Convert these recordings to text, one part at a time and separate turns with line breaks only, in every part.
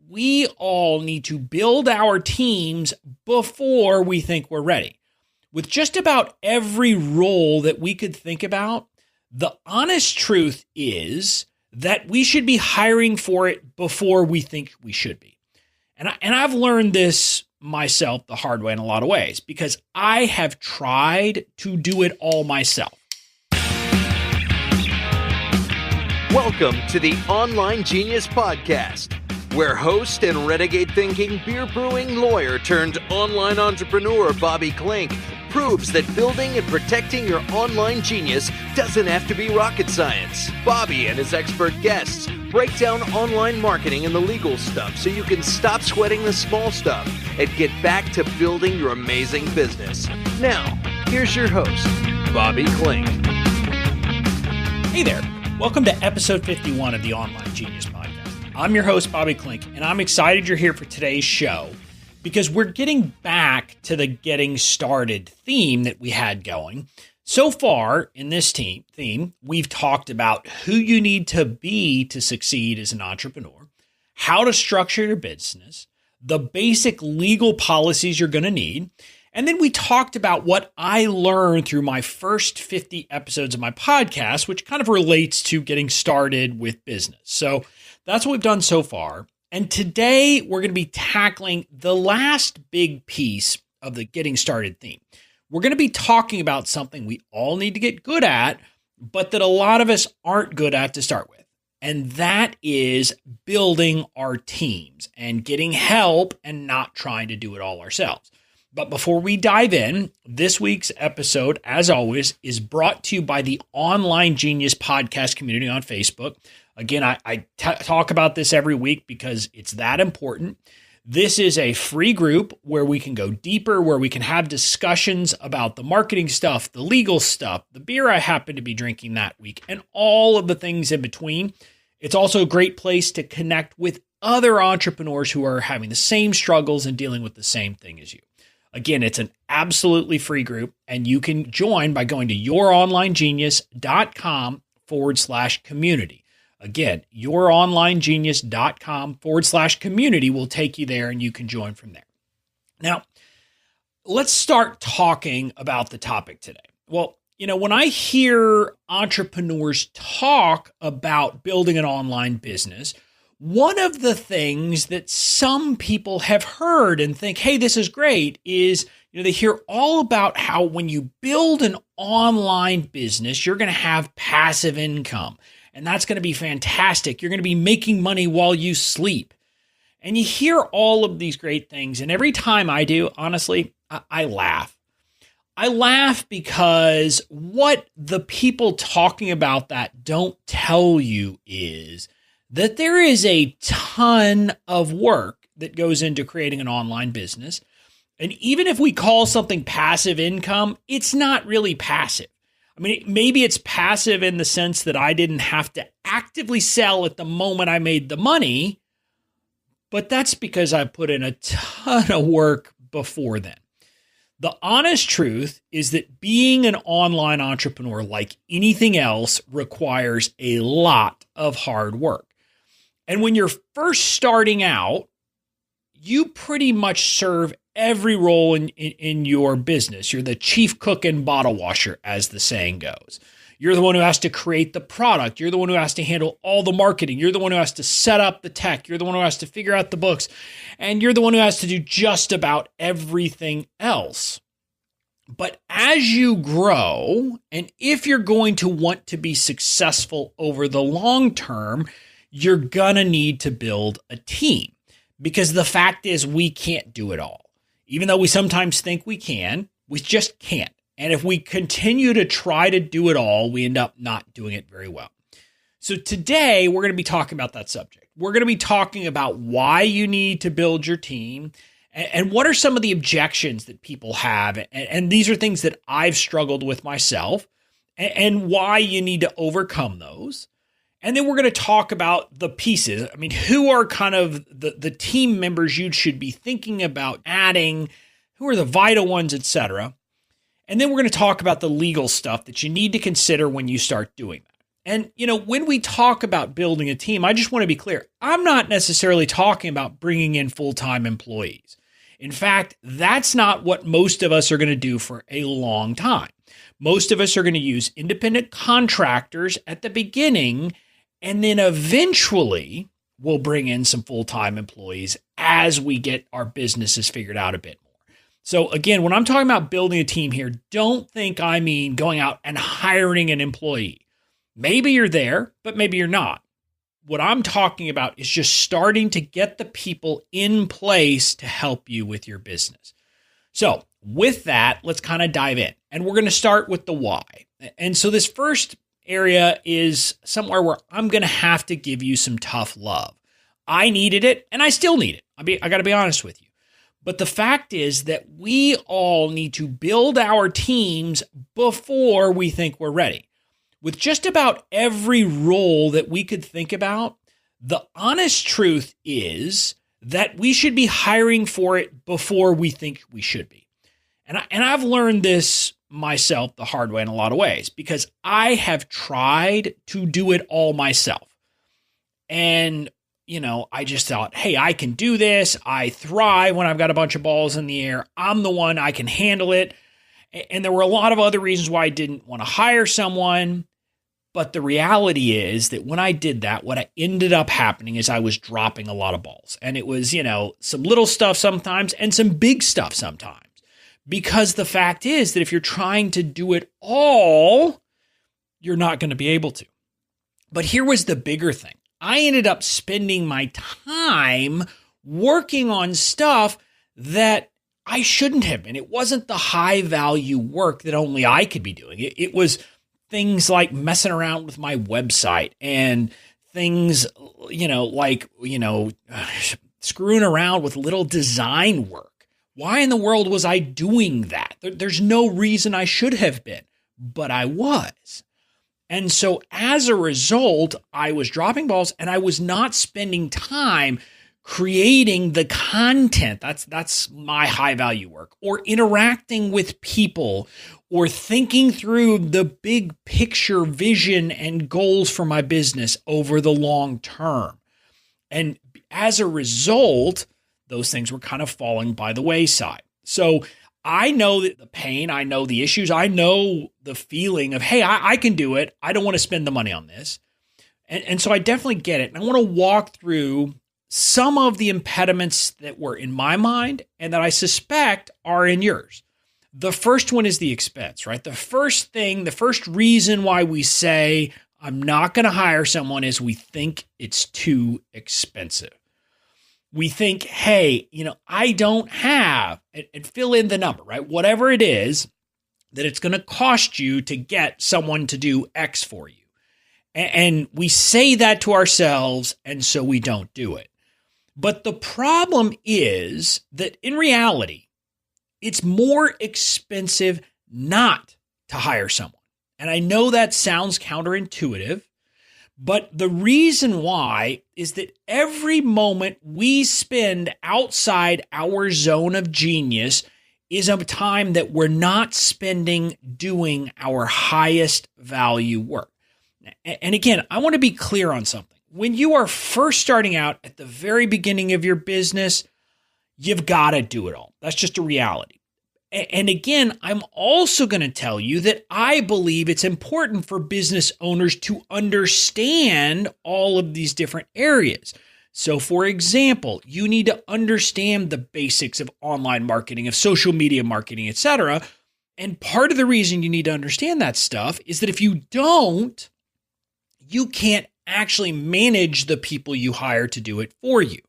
we all need to build our teams before we think we're ready. With just about every role that we could think about, the honest truth is that we should be hiring for it before we think we should be. And I've learned this myself the hard way in a lot of ways because I have tried to do it all myself.
Welcome to the Online Genius Podcast, where host and renegade thinking beer brewing lawyer turned online entrepreneur Bobby Klinck proves that building and protecting your online genius doesn't have to be rocket science. Bobby and his expert guests break down online marketing and the legal stuff so you can stop sweating the small stuff and get back to building your amazing business. Now, here's your host, Bobby Klinck.
Hey there. Welcome to episode 51 of the Online Genius Podcast. I'm your host, Bobby Klinck, and I'm excited you're here for today's show because we're getting back to the getting started theme that we had going. So far in this theme, we've talked about who you need to be to succeed as an entrepreneur, how to structure your business, the basic legal policies you're going to need, and then we talked about what I learned through my first 50 episodes of my podcast, which kind of relates to getting started with business. So that's what we've done so far. And today we're going to be tackling the last big piece of the getting started theme. We're going to be talking about something we all need to get good at, but that a lot of us aren't good at to start with. And that is building our teams and getting help and not trying to do it all ourselves. But before we dive in, this week's episode, as always, is brought to you by the Online Genius Podcast community on Facebook. Again, I talk about this every week because it's that important. This is a free group where we can go deeper, where we can have discussions about the marketing stuff, the legal stuff, the beer I happen to be drinking that week, and all of the things in between. It's also a great place to connect with other entrepreneurs who are having the same struggles and dealing with the same thing as you. Again, it's an absolutely free group, and you can join by going to youronlinegenius.com/community. Again, youronlinegenius.com/community will take you there, and you can join from there. Now, let's start talking about the topic today. Well, when I hear entrepreneurs talk about building an online business, one of the things that some people have heard and think, hey, this is great, is they hear all about how when you build an online business, you're going to have passive income. And that's going to be fantastic. You're going to be making money while you sleep. And you hear all of these great things. And every time I do, honestly, I laugh. I laugh because what the people talking about that don't tell you is that there is a ton of work that goes into creating an online business. And even if we call something passive income, it's not really passive. I mean, maybe it's passive in the sense that I didn't have to actively sell at the moment I made the money, but that's because I put in a ton of work before then. The honest truth is that being an online entrepreneur, like anything else, requires a lot of hard work. And when you're first starting out, you pretty much serve every role in your business. You're the chief cook and bottle washer, as the saying goes. You're the one who has to create the product. You're the one who has to handle all the marketing. You're the one who has to set up the tech. You're the one who has to figure out the books. And you're the one who has to do just about everything else. But as you grow, and if you're going to want to be successful over the long term, you're gonna need to build a team, because the fact is we can't do it all. Even though we sometimes think we can, we just can't. And if we continue to try to do it all, we end up not doing it very well. So today we're going to be talking about that subject. We're going to be talking about why you need to build your team and what are some of the objections that people have. And these are things that I've struggled with myself and why you need to overcome those. And then we're going to talk about the pieces. I mean, who are kind of the team members you should be thinking about adding, who are the vital ones, etc. And then we're going to talk about the legal stuff that you need to consider when you start doing that. And, when we talk about building a team, I just want to be clear. I'm not necessarily talking about bringing in full-time employees. In fact, that's not what most of us are going to do for a long time. Most of us are going to use independent contractors at the beginning, and then eventually we'll bring in some full-time employees as we get our businesses figured out a bit more. So again, when I'm talking about building a team here, don't think I mean going out and hiring an employee. Maybe you're there, but maybe you're not. What I'm talking about is just starting to get the people in place to help you with your business. So with that, let's kind of dive in. And we're going to start with the why. And so this first area is somewhere where I'm going to have to give you some tough love. I needed it, and I still need it. I got to be honest with you. But the fact is that we all need to build our teams before we think we're ready. With just about every role that we could think about, the honest truth is that we should be hiring for it before we think we should be. And I've learned this myself the hard way in a lot of ways because I have tried to do it all myself. And, I just thought, hey, I can do this. I thrive when I've got a bunch of balls in the air. I'm the one, I can handle it. And there were a lot of other reasons why I didn't want to hire someone. But the reality is that when I did that, what ended up happening is I was dropping a lot of balls. And it was, some little stuff sometimes and some big stuff sometimes. Because the fact is that if you're trying to do it all, you're not going to be able to. But here was the bigger thing. I ended up spending my time working on stuff that I shouldn't have been. It wasn't the high value work that only I could be doing. It was things like messing around with my website and things, screwing around with little design work. Why in the world was I doing that? There's no reason I should have been, but I was. And so as a result, I was dropping balls and I was not spending time creating the content. That's my high value work, or interacting with people, or thinking through the big picture vision and goals for my business over the long term. And as a result, those things were kind of falling by the wayside. So I know the pain, I know the issues, I know the feeling of, hey, I can do it. I don't want to spend the money on this. And so I definitely get it. And I want to walk through some of the impediments that were in my mind and that I suspect are in yours. The first one is the expense, right? The first reason why we say, I'm not going to hire someone is we think it's too expensive. We think, hey, I don't have, and fill in the number, right? Whatever it is that it's going to cost you to get someone to do X for you. And we say that to ourselves, and so we don't do it. But the problem is that in reality, it's more expensive not to hire someone. And I know that sounds counterintuitive, but the reason why is that every moment we spend outside our zone of genius is a time that we're not spending doing our highest value work. And again, I want to be clear on something. When you are first starting out at the very beginning of your business, you've got to do it all. That's just a reality. And again, I'm also going to tell you that I believe it's important for business owners to understand all of these different areas. So for example, you need to understand the basics of online marketing, of social media marketing, etc. And part of the reason you need to understand that stuff is that if you don't, you can't actually manage the people you hire to do it for you.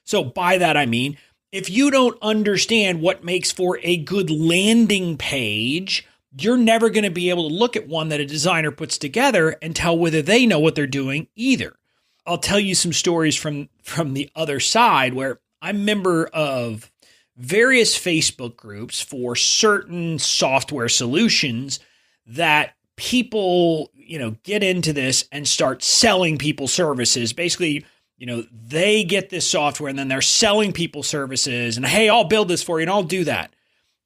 So by that, I mean, if you don't understand what makes for a good landing page, you're never going to be able to look at one that a designer puts together and tell whether they know what they're doing either. I'll tell you some stories from the other side where I'm a member of various Facebook groups for certain software solutions that people, get into this and start selling people services. Basically, they get this software and then they're selling people services and, hey, I'll build this for you and I'll do that.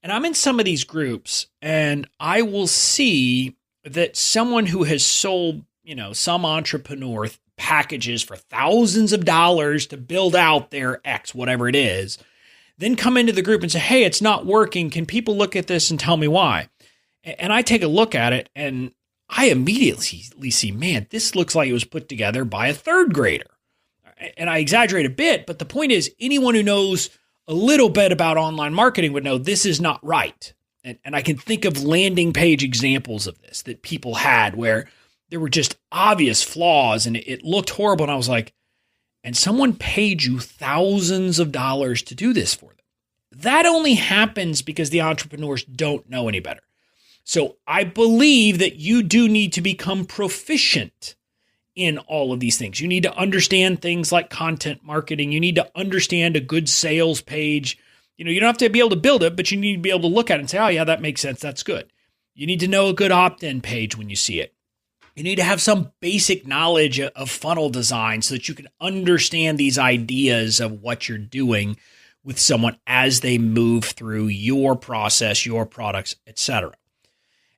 And I'm in some of these groups and I will see that someone who has sold, some entrepreneur packages for thousands of dollars to build out their X, whatever it is, then come into the group and say, hey, it's not working. Can people look at this and tell me why? And I take a look at it and I immediately see, man, this looks like it was put together by a third grader. And I exaggerate a bit, but the point is anyone who knows a little bit about online marketing would know this is not right. And I can think of landing page examples of this that people had where there were just obvious flaws and it looked horrible. And I was like, and someone paid you thousands of dollars to do this for them. That only happens because the entrepreneurs don't know any better. So I believe that you do need to become proficient in all of these things. You need to understand things like content marketing. You need to understand a good sales page. You don't have to be able to build it, but you need to be able to look at it and say, oh yeah, that makes sense. That's good. You need to know a good opt-in page when you see it. You need to have some basic knowledge of funnel design so that you can understand these ideas of what you're doing with someone as they move through your process, your products, etc.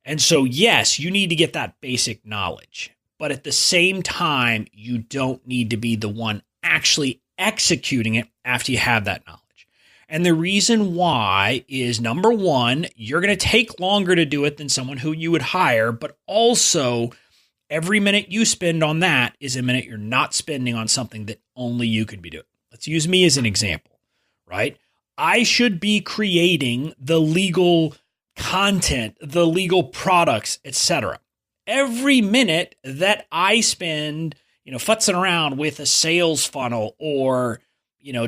And so, yes, you need to get that basic knowledge, but at the same time, you don't need to be the one actually executing it after you have that knowledge. And the reason why is, number one, you're going to take longer to do it than someone who you would hire, but also every minute you spend on that is a minute you're not spending on something that only you could be doing. Let's use me as an example, right? I should be creating the legal content, the legal products, etc. Every minute that I spend, futzing around with a sales funnel or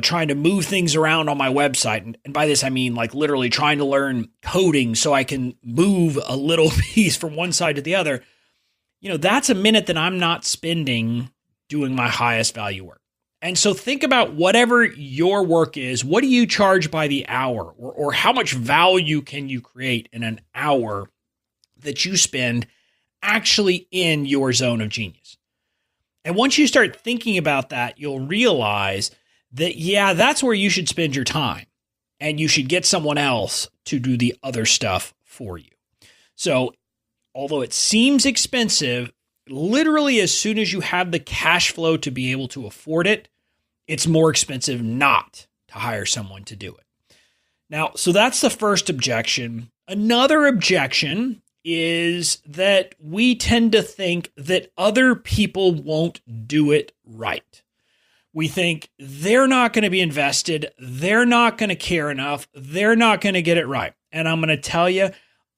trying to move things around on my website. And by this, I mean like literally trying to learn coding so I can move a little piece from one side to the other. That's a minute that I'm not spending doing my highest value work. And so think about whatever your work is. What do you charge by the hour? Or how much value can you create in an hour that you spend actually in your zone of genius? And once you start thinking about that, you'll realize that, yeah, that's where you should spend your time. And you should get someone else to do the other stuff for you. So although it seems expensive, literally as soon as you have the cash flow to be able to afford it, it's more expensive not to hire someone to do it. Now, so that's the first objection. Another objection is that we tend to think that other people won't do it right. We think they're not going to be invested, they're not going to care enough, they're not going to get it right. And I'm going to tell you,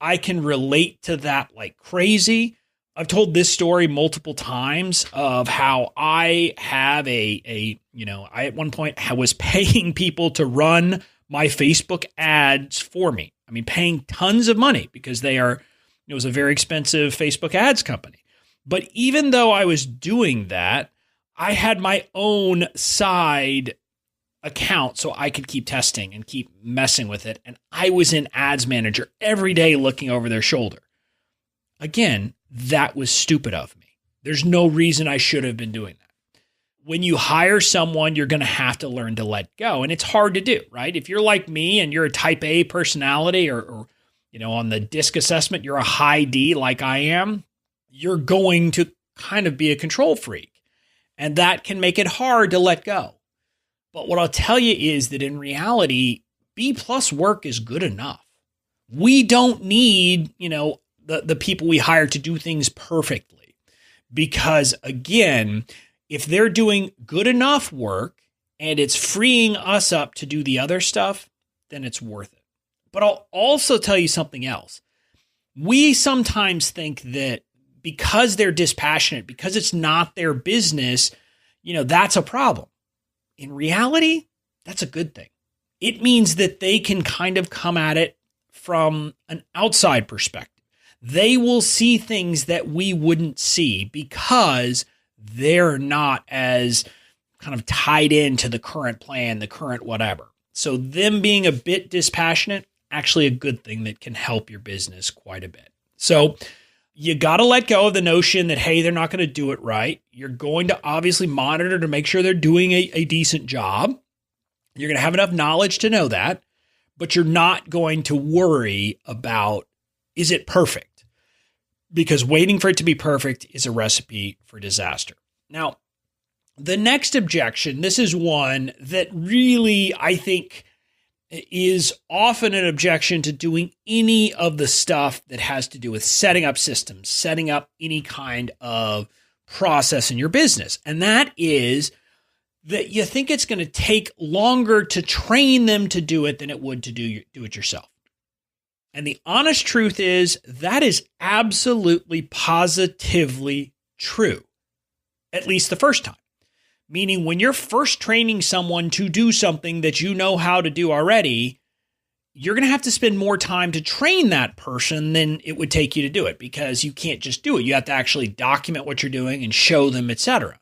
I can relate to that like crazy. I've told this story multiple times of how I have I at one point was paying people to run my Facebook ads for me. I mean, paying tons of money because it was a very expensive Facebook ads company. But even though I was doing that, I had my own side account so I could keep testing and keep messing with it. And I was in Ads Manager every day looking over their shoulder. Again, that was stupid of me. There's no reason I should have been doing that. When you hire someone, you're going to have to learn to let go. And it's hard to do, right? If you're like me and you're a type A personality or on the DISC assessment, you're a high D like I am, you're going to kind of be a control freak. And that can make it hard to let go. But what I'll tell you is that in reality, B+ work is good enough. We don't need, the people we hire to do things perfectly. Because again, if they're doing good enough work and it's freeing us up to do the other stuff, then it's worth it. But I'll also tell you something else. We sometimes think that because they're dispassionate, because it's not their business, that's a problem. In reality, that's a good thing. It means that they can kind of come at it from an outside perspective. They will see things that we wouldn't see because they're not as kind of tied into the current plan, the current whatever. So them being a bit dispassionate, actually a good thing that can help your business quite a bit. So you got to let go of the notion that, hey, they're not going to do it right. You're going to obviously monitor to make sure they're doing a decent job. You're going to have enough knowledge to know that, but you're not going to worry about, is it perfect? because waiting for it to be perfect is a recipe for disaster. Now, the next objection, this is one that really, I think, is often an objection to doing any of the stuff that has to do with setting up systems, setting up any kind of process in your business. And that is that you think it's going to take longer to train them to do it than it would to do it yourself. And the honest truth is that is absolutely positively true, at least the first time. Meaning when you're first training someone to do something that you know how to do already, you're going to have to spend more time to train that person than it would take you to do it, because you can't just do it. You have to actually document what you're doing and show them, etc.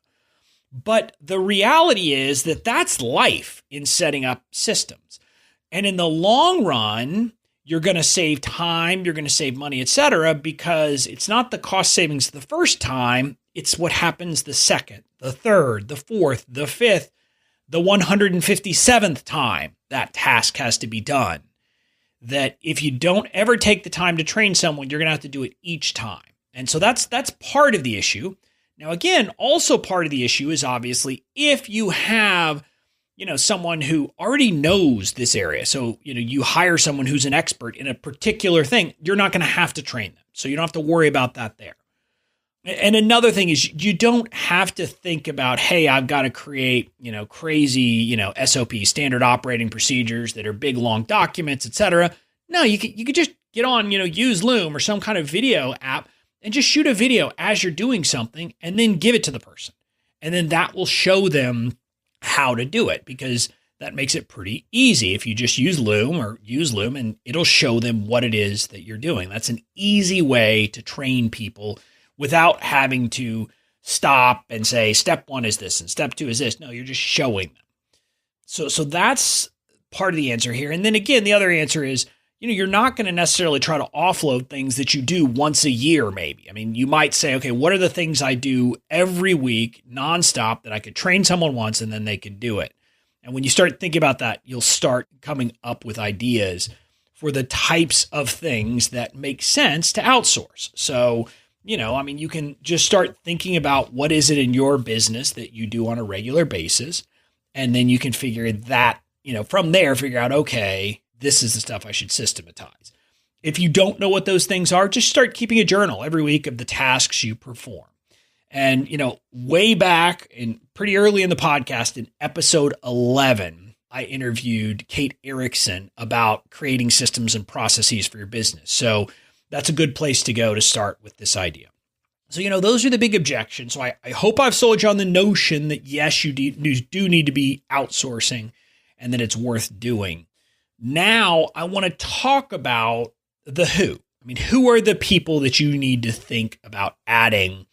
But the reality is that that's life in setting up systems. And in the long run, you're going to save time, you're going to save money, etc., because it's not the cost savings the first time, it's what happens the second, the third, the fourth, the fifth, the 157th time that task has to be done. That if you don't ever take the time to train someone, you're going to have to do it each time. And so that's part of the issue. Now, again, also part of the issue is obviously if you have, someone who already knows this area. So, you hire someone who's an expert in a particular thing, you're not going to have to train them. So you don't have to worry about that there. And another thing is you don't have to think about, hey, I've got to create, crazy, SOP, standard operating procedures that are big, long documents, etc. No, you could just get on, use Loom or some kind of video app and just shoot a video as you're doing something and then give it to the person. And then that will show them how to do it, because that makes it pretty easy. If you just use Loom and it'll show them what it is that you're doing. That's an easy way to train people without having to stop and say, step one is this and step two is this. No, you're just showing them. So that's part of the answer here. And then again, the other answer is, you're not going to necessarily try to offload things that you do once a year, maybe. I mean, you might say, okay, what are the things I do every week nonstop that I could train someone once and then they could do it? And when you start thinking about that, you'll start coming up with ideas for the types of things that make sense to outsource. So, you can just start thinking about what is it in your business that you do on a regular basis. And then you can figure that, from there, figure out, okay, this is the stuff I should systematize. If you don't know what those things are, just start keeping a journal every week of the tasks you perform. And, way back and pretty early in the podcast, in episode 11, I interviewed Kate Erickson about creating systems and processes for your business. So that's a good place to go to start with this idea. So, those are the big objections. So I hope I've sold you on the notion that, yes, you do need to be outsourcing and that it's worth doing. Now, I want to talk about the who. I mean, who are the people that you need to think about adding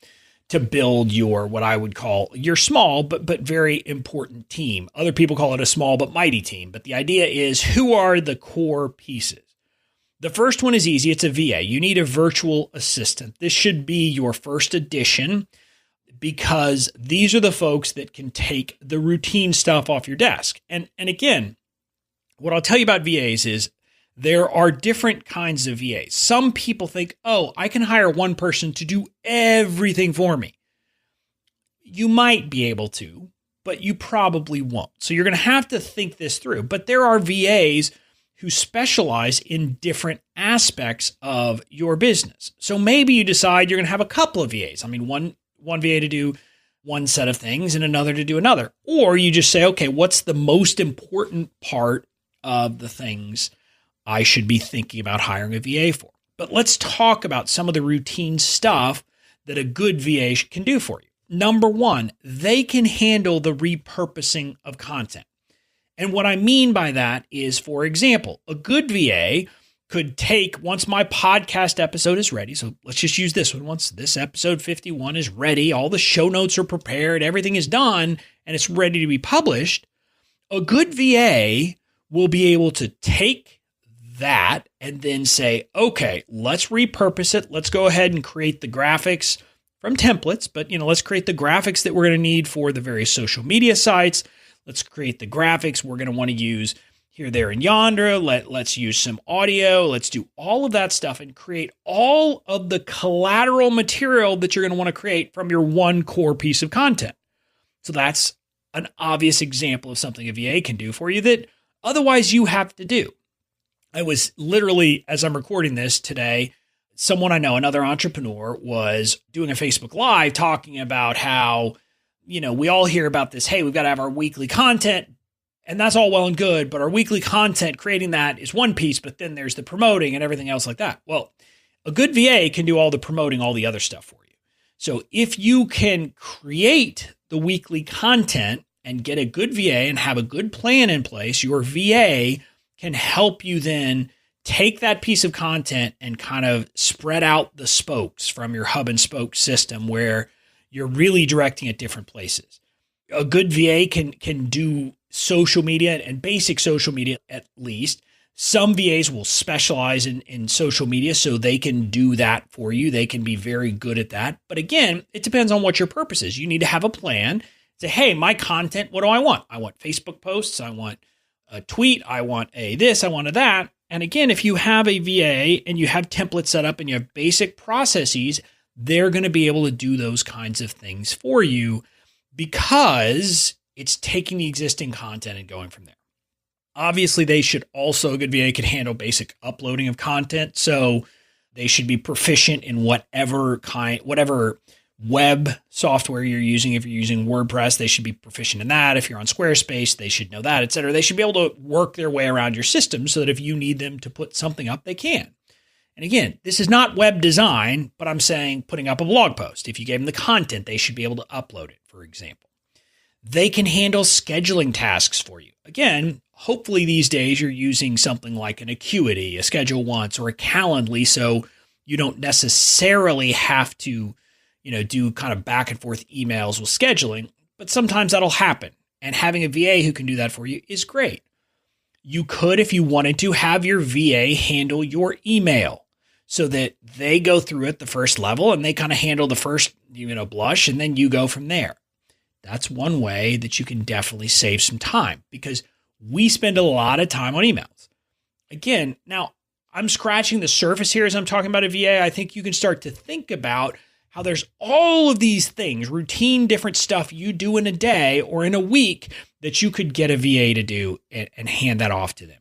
to build your, what I would call your small but very important team? Other people call it a small but mighty team. But the idea is, who are the core pieces? The first one is easy. It's a VA. You need a virtual assistant. This should be your first addition, because these are the folks that can take the routine stuff off your desk. And again, what I'll tell you about VAs is there are different kinds of VAs. Some people think, oh, I can hire one person to do everything for me. You might be able to, but you probably won't. So you're going to have to think this through. But there are VAs who specialize in different aspects of your business. So maybe you decide you're going to have a couple of VAs. I mean, one VA to do one set of things and another to do another. Or you just say, okay, what's the most important part of the things I should be thinking about hiring a VA for? But let's talk about some of the routine stuff that a good VA can do for you. Number one, they can handle the repurposing of content. And what I mean by that is, for example, a good VA could take, once my podcast episode is ready, so let's just use this one. Once this episode 51 is ready, all the show notes are prepared, everything is done, and it's ready to be published, a good VA will be able to take that and then say, okay, let's repurpose it. Let's go ahead and create the graphics from templates, but let's create the graphics that we're going to need for the various social media sites. Let's create the graphics we're going to want to use, here, there, and yonder. Let's use some audio. Let's do all of that stuff and create all of the collateral material that you're going to want to create from your one core piece of content. So that's an obvious example of something a VA can do for you that otherwise you have to do. I was literally, as I'm recording this today, someone I know, another entrepreneur, was doing a Facebook Live talking about how, we all hear about this, hey, we've got to have our weekly content, and that's all well and good, but our weekly content, creating that is one piece, but then there's the promoting and everything else like that. Well, a good VA can do all the promoting, all the other stuff for you. So if you can create the weekly content and get a good VA and have a good plan in place, your VA can help you then take that piece of content and kind of spread out the spokes from your hub and spoke system where you're really directing at different places. A good VA can do social media and basic social media at least. Some VAs will specialize in social media, so they can do that for you. They can be very good at that. But again, it depends on what your purpose is. You need to have a plan. Say, hey, my content, what do I want? I want Facebook posts. I want a tweet. I want a this. I want a that. And again, if you have a VA and you have templates set up and you have basic processes, they're going to be able to do those kinds of things for you because it's taking the existing content and going from there. Obviously, a good VA could handle basic uploading of content. So they should be proficient in whatever web software you're using. If you're using WordPress, they should be proficient in that. If you're on Squarespace, they should know that, et cetera. They should be able to work their way around your system so that if you need them to put something up, they can. And again, this is not web design, but I'm saying putting up a blog post. If you gave them the content, they should be able to upload it, for example. They can handle scheduling tasks for you. Again, hopefully these days you're using something like an Acuity, a Schedule Once, or a Calendly, so you don't necessarily have to, do kind of back and forth emails with scheduling, but sometimes that'll happen. And having a VA who can do that for you is great. You could, if you wanted to, have your VA handle your email so that they go through it the first level and they kind of handle the first, blush, and then you go from there. That's one way that you can definitely save some time because we spend a lot of time on emails. Again, now I'm scratching the surface here as I'm talking about a VA. I think you can start to think about how there's all of these things, routine, different stuff you do in a day or in a week that you could get a VA to do and hand that off to them.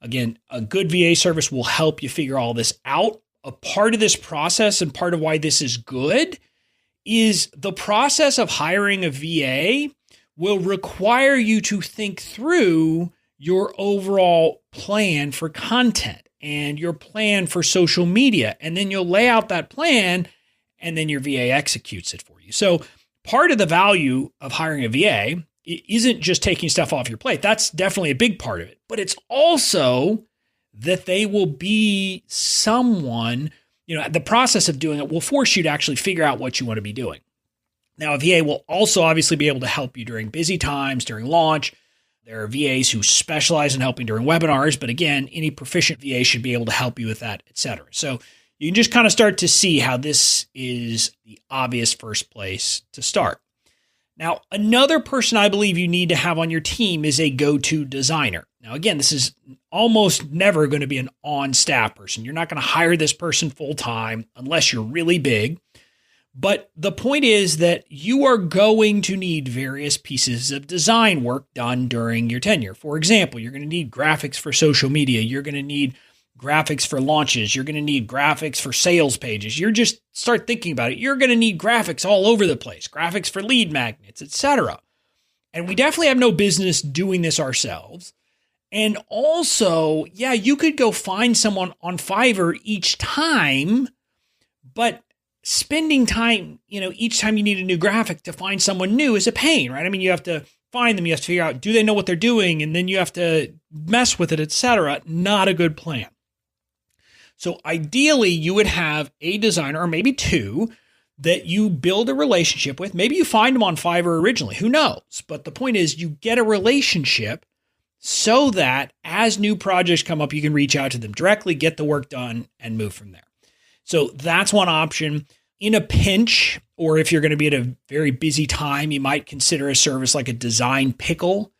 Again, a good VA service will help you figure all this out. A part of this process and part of why this is good is the process of hiring a VA will require you to think through your overall plan for content and your plan for social media. And then you'll lay out that plan and then your VA executes it for you. So part of the value of hiring a VA isn't just taking stuff off your plate. That's definitely a big part of it. But it's also that they will be someone, the process of doing it will force you to actually figure out what you want to be doing. Now, a VA will also obviously be able to help you during busy times, during launch. There are VAs who specialize in helping during webinars, but again, any proficient VA should be able to help you with that, et cetera. So you can just kind of start to see how this is the obvious first place to start. Now, another person I believe you need to have on your team is a go-to designer. Now, again, this is almost never going to be an on-staff person. You're not going to hire this person full-time unless you're really big. But the point is that you are going to need various pieces of design work done during your tenure. For example, you're going to need graphics for social media. You're going to need graphics for launches. You're going to need graphics for sales pages. You're just start thinking about it. You're going to need graphics all over the place, graphics for lead magnets, etc. And we definitely have no business doing this ourselves. And also, you could go find someone on Fiverr each time, but spending time, each time you need a new graphic to find someone new is a pain, right? I mean, you have to find them, you have to figure out, do they know what they're doing? And then you have to mess with it, etc. Not a good plan. So ideally, you would have a designer or maybe two that you build a relationship with. Maybe you find them on Fiverr originally, who knows? But the point is you get a relationship so that as new projects come up, you can reach out to them directly, get the work done, and move from there. So that's one option. In a pinch, or if you're going to be at a very busy time, you might consider a service like a Design Pickle,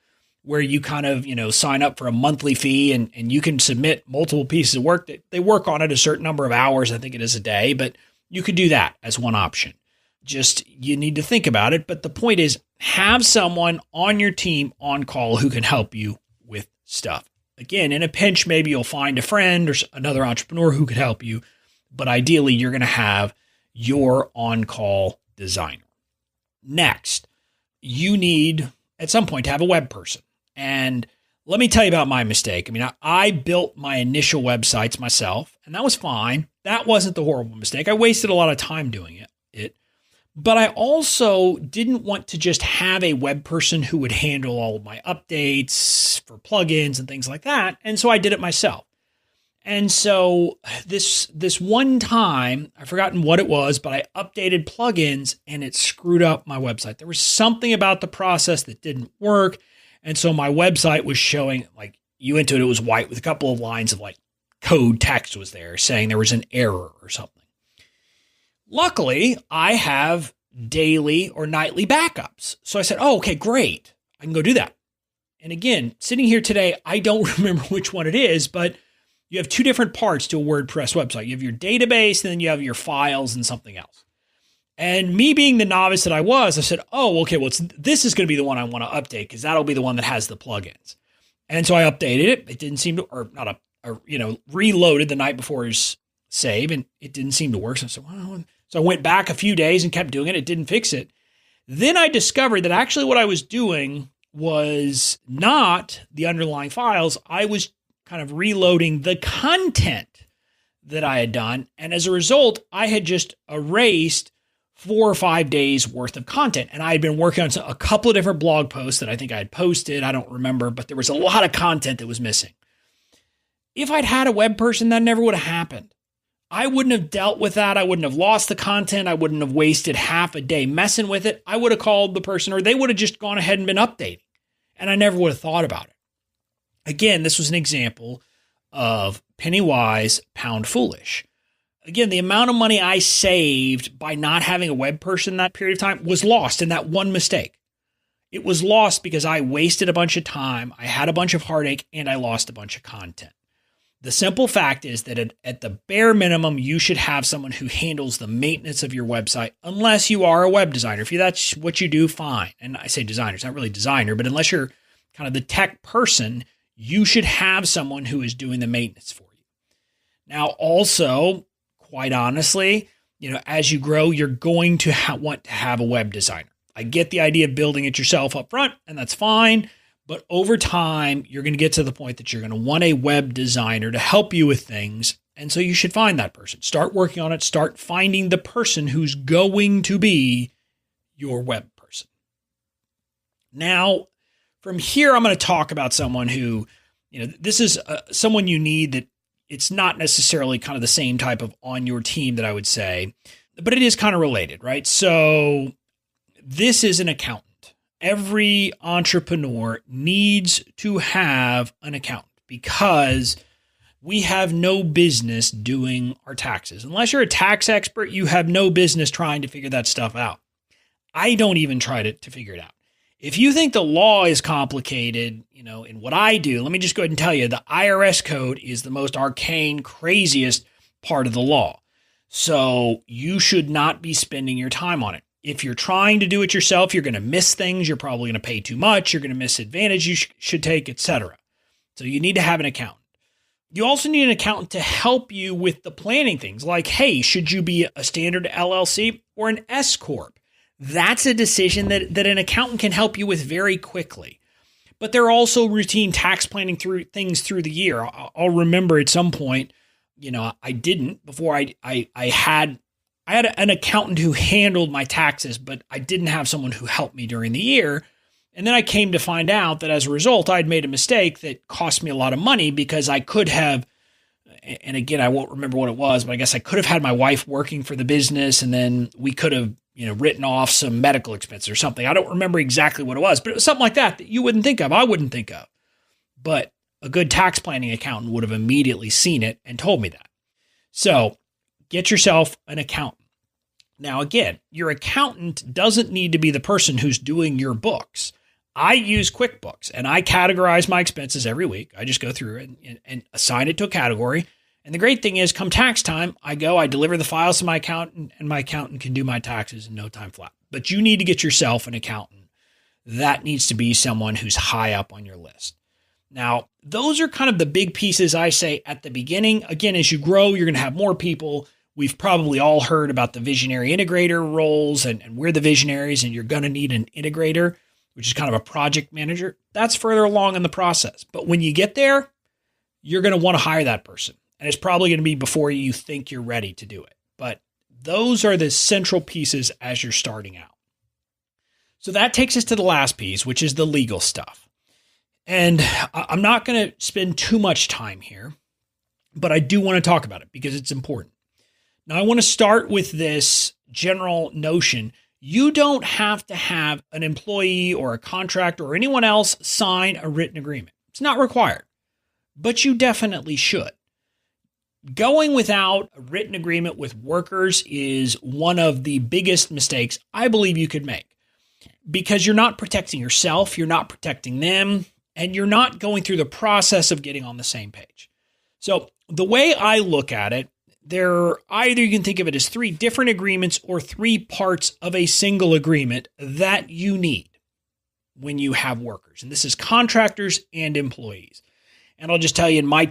where you kind of, sign up for a monthly fee and you can submit multiple pieces of work. That they work on it a certain number of hours. I think it is a day, but you could do that as one option. Just, you need to think about it. But the point is, have someone on your team on call who can help you with stuff. Again, in a pinch, maybe you'll find a friend or another entrepreneur who could help you. But ideally, you're going to have your on-call designer. Next, you need at some point to have a web person. And let me tell you about my mistake. I mean, I built my initial websites myself, and that was fine. That wasn't the horrible mistake. I wasted a lot of time doing it. But I also didn't want to just have a web person who would handle all of my updates for plugins and things like that. And so I did it myself. And so this one time, I've forgotten what it was, but I updated plugins and it screwed up my website. There was something about the process that didn't work. And so my website was showing, like, you went to it, it was white with a couple of lines of like code text was there saying there was an error or something. Luckily, I have daily or nightly backups. So I said, oh, okay, great. I can go do that. And again, sitting here today, I don't remember which one it is, but you have two different parts to a WordPress website. You have your database, and then you have your files and something else. And me being the novice that I was, I said, oh, okay, well, this is going to be the one I want to update because that'll be the one that has the plugins. And so I updated it. It didn't seem to, or not, reloaded the night before his save, and it didn't seem to work. So I said, well, so I went back a few days and kept doing it. It didn't fix it. Then I discovered that actually what I was doing was not the underlying files. I was kind of reloading the content that I had done. And as a result, I had just erased 4 or 5 days worth of content. And I had been working on a couple of different blog posts that I think I had posted. I don't remember, but there was a lot of content that was missing. If I'd had a web person, that never would have happened. I wouldn't have dealt with that. I wouldn't have lost the content. I wouldn't have wasted half a day messing with it. I would have called the person, or they would have just gone ahead and been updating. And I never would have thought about it. Again, this was an example of penny wise, pound foolish. Again, the amount of money I saved by not having a web person that period of time was lost in that one mistake. It was lost because I wasted a bunch of time, I had a bunch of heartache, and I lost a bunch of content. The simple fact is that at the bare minimum, you should have someone who handles the maintenance of your website, unless you are a web designer. If that's what you do, fine. And I say designer, it's not really designer, but unless you're kind of the tech person, you should have someone who is doing the maintenance for you. Now, also, quite honestly, as you grow, you're going to want to have a web designer. I get the idea of building it yourself up front, and that's fine. But over time, you're going to get to the point that you're going to want a web designer to help you with things. And so you should find that person. Start working on it. Start finding the person who's going to be your web person. Now, from here, I'm going to talk about someone who, this is someone you need that it's not necessarily kind of the same type of on your team that I would say, but it is kind of related, right? So this is an accountant. Every entrepreneur needs to have an accountant because we have no business doing our taxes. Unless you're a tax expert, you have no business trying to figure that stuff out. I don't even try to figure it out. If you think the law is complicated, in what I do, let me just go ahead and tell you, the IRS code is the most arcane, craziest part of the law. So you should not be spending your time on it. If you're trying to do it yourself, you're going to miss things. You're probably going to pay too much. You're going to miss advantage you should take, etc. So you need to have an accountant. You also need an accountant to help you with the planning things like, hey, should you be a standard LLC or an S Corp? That's a decision that an accountant can help you with very quickly. But there are also routine tax planning through the year. I'll remember at some point, I didn't before I had an accountant who handled my taxes, but I didn't have someone who helped me during the year. And then I came to find out that as a result, I'd made a mistake that cost me a lot of money because I could have, and again, I won't remember what it was, but I guess I could have had my wife working for the business and then we could have, written off some medical expense or something. I don't remember exactly what it was, but it was something like that you wouldn't think of. I wouldn't think of. But a good tax planning accountant would have immediately seen it and told me that. So get yourself an accountant. Now, again, your accountant doesn't need to be the person who's doing your books. I use QuickBooks and I categorize my expenses every week. I just go through and assign it to a category. And the great thing is, come tax time, I deliver the files to my accountant, and my accountant can do my taxes in no time flat. But you need to get yourself an accountant. That needs to be someone who's high up on your list. Now, those are kind of the big pieces I say at the beginning. Again, as you grow, you're going to have more people. We've probably all heard about the visionary integrator roles, and we're the visionaries, and you're going to need an integrator, which is kind of a project manager. That's further along in the process. But when you get there, you're going to want to hire that person. And it's probably going to be before you think you're ready to do it. But those are the central pieces as you're starting out. So that takes us to the last piece, which is the legal stuff. And I'm not going to spend too much time here, but I do want to talk about it because it's important. Now, I want to start with this general notion. You don't have to have an employee or a contractor or anyone else sign a written agreement. It's not required, but you definitely should. Going without a written agreement with workers is one of the biggest mistakes I believe you could make, because you're not protecting yourself, you're not protecting them, and you're not going through the process of getting on the same page. So the way I look at it, either you can think of it as 3 different agreements or 3 parts of a single agreement that you need when you have workers. And this is contractors and employees. And I'll just tell you, in my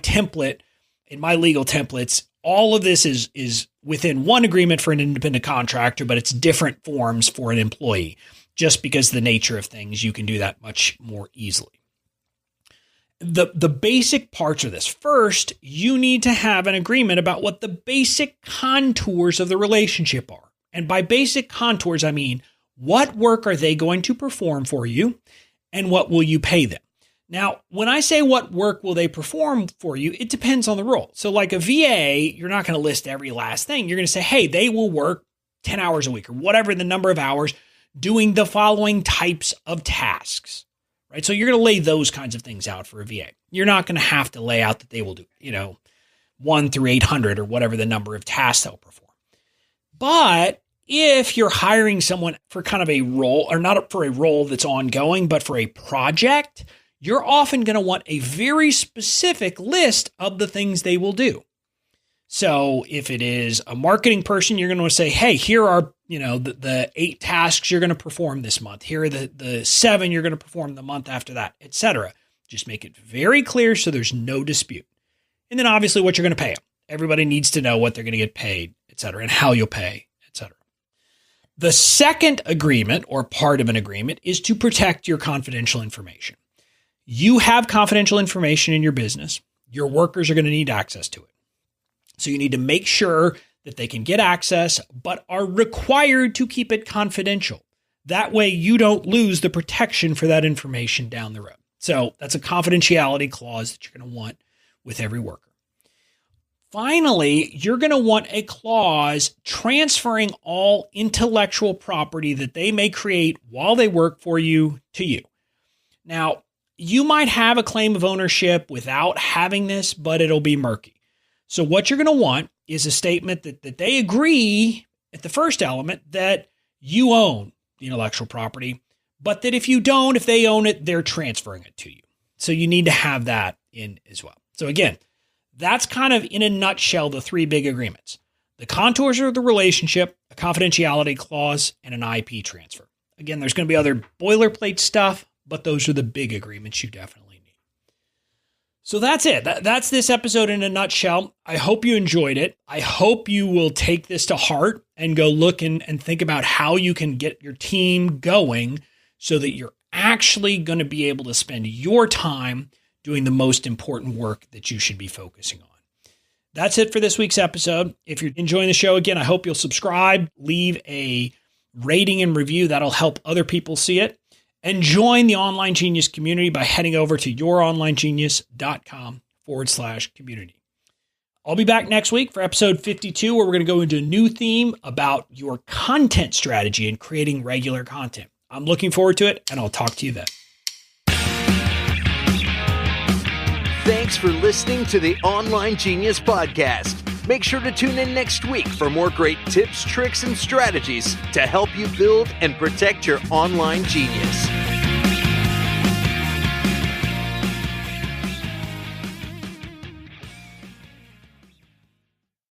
legal templates, all of this is within one agreement for an independent contractor, but it's different forms for an employee. Just because of the nature of things, you can do that much more easily. The basic parts of this. First, you need to have an agreement about what the basic contours of the relationship are. And by basic contours, I mean, what work are they going to perform for you, and what will you pay them? Now, when I say what work will they perform for you, it depends on the role. So like a VA, you're not going to list every last thing. You're going to say, hey, they will work 10 hours a week or whatever the number of hours doing the following types of tasks, right? So you're going to lay those kinds of things out for a VA. You're not going to have to lay out that they will do, 1 through 800 or whatever the number of tasks they'll perform. But if you're hiring someone for kind of a role, or not for a role that's ongoing, but for a project, you're often going to want a very specific list of the things they will do. So if it is a marketing person, you're going to want to say, hey, here are, the 8 tasks you're going to perform this month. Here are the 7 you're going to perform the month after that, etc. Just make it very clear so there's no dispute. And then obviously what you're going to pay them. Everybody needs to know what they're going to get paid, etc., and how you'll pay, etc. The second agreement, or part of an agreement, is to protect your confidential information. You have confidential information in your business. Your workers are going to need access to it. So you need to make sure that they can get access, but are required to keep it confidential. That way you don't lose the protection for that information down the road. So that's a confidentiality clause that you're going to want with every worker. Finally, you're going to want a clause transferring all intellectual property that they may create while they work for you to you. Now, you might have a claim of ownership without having this, but it'll be murky. So what you're going to want is a statement that they agree at the first element that you own the intellectual property, but that if they own it, they're transferring it to you. So you need to have that in as well. So again, that's kind of in a nutshell the 3 big agreements. The contours of the relationship, a confidentiality clause, and an IP transfer. Again, there's going to be other boilerplate stuff, but those are the big agreements you definitely need. So that's it. That's this episode in a nutshell. I hope you enjoyed it. I hope you will take this to heart and go look and think about how you can get your team going so that you're actually going to be able to spend your time doing the most important work that you should be focusing on. That's it for this week's episode. If you're enjoying the show, again, I hope you'll subscribe, leave a rating and review. That'll help other people see it. And join the Online Genius community by heading over to youronlinegenius.com/community. I'll be back next week for episode 52, where we're going to go into a new theme about your content strategy and creating regular content. I'm looking forward to it, and I'll talk to you then.
Thanks for listening to the Online Genius Podcast. Make sure to tune in next week for more great tips, tricks, and strategies to help you build and protect your online genius.